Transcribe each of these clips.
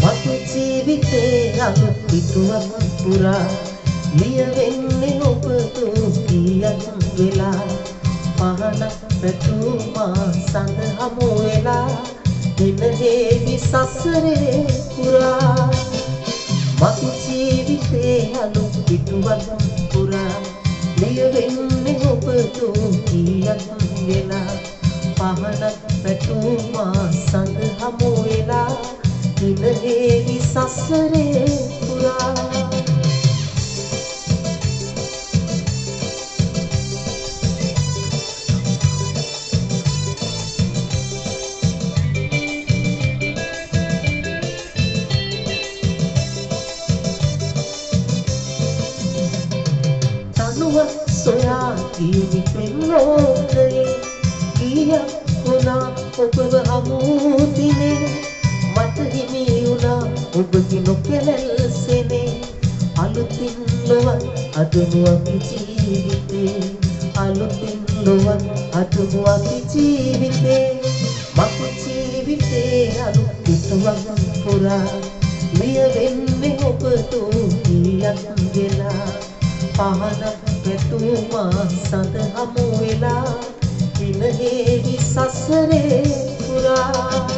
මගේ ජීවිතේ අලුත් පිටුවක් පුරා ලියවෙන්නේ ඔබ කීයක් වෙලා පහනක් පැතුමා සඳ හමු වෙලා දින හේවි සසරේ පුරා මගේ ජීවිතේ අලුත් පිටුවක් පුරා ලියවෙන්නේ ඔබ කීයක් වෙලා පහනක් පැතුමා සඳ හමු වෙලා දින හේවි සසරේ පුරා තනුවක් සොයා ගියමි පෙම්ලෝකයේ කීයක් වුණා ඔබව හමු දිනේ මට හිමි වුණා ඔබගේ නොකැලැල් සෙනේ අලුතින් ලොවක් අදමු අපි ජීවිතේ අලුතින් ලොවක් අදමු අපි ජීවිතේ මගේ ජීවිතේ අලුත් පිටුවක් පුරා ලියවෙන්නේ ඔබ කීයක් වෙලා පහනක් පැතුමා සඳ හමු වෙලා දින හේවි සසරේ පුරා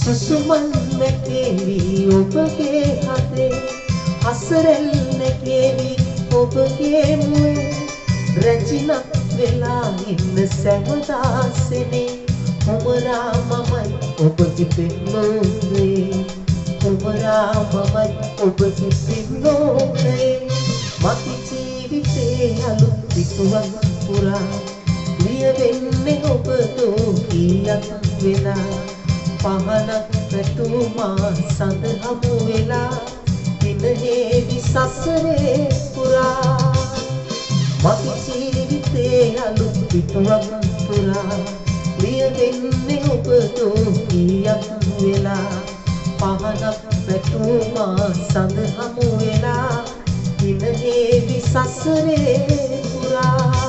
සුසුමන් නැකේවි ඔබගේ හදේ හසරෙල් නැකේවි ඔබගේ මුවේ රැචිනක් වෙලා ඉන්න සැමදාසෙනේ උමරා මමයි ඔබගේ පෙම්ලෝකේ උමරා මමයි ඔබගේ පෙම්ලෝකේ මගේ ජීවිතේ අලුත් පිටුවක් පුරා ලියවෙන්නේ ඔබ කීයක් වෙලා පහනක් පැතුමා සඳ හමු වෙලා දින හේවි සසරේ පුරා මගේ ජීවිතේ අලුත් පිටුවක් පුරා ලියවෙන්නේ ඔබ කීයක් වෙලා පහනක් පැතුමා සඳ හමු වෙලා දින හේවි සසරේ පුරා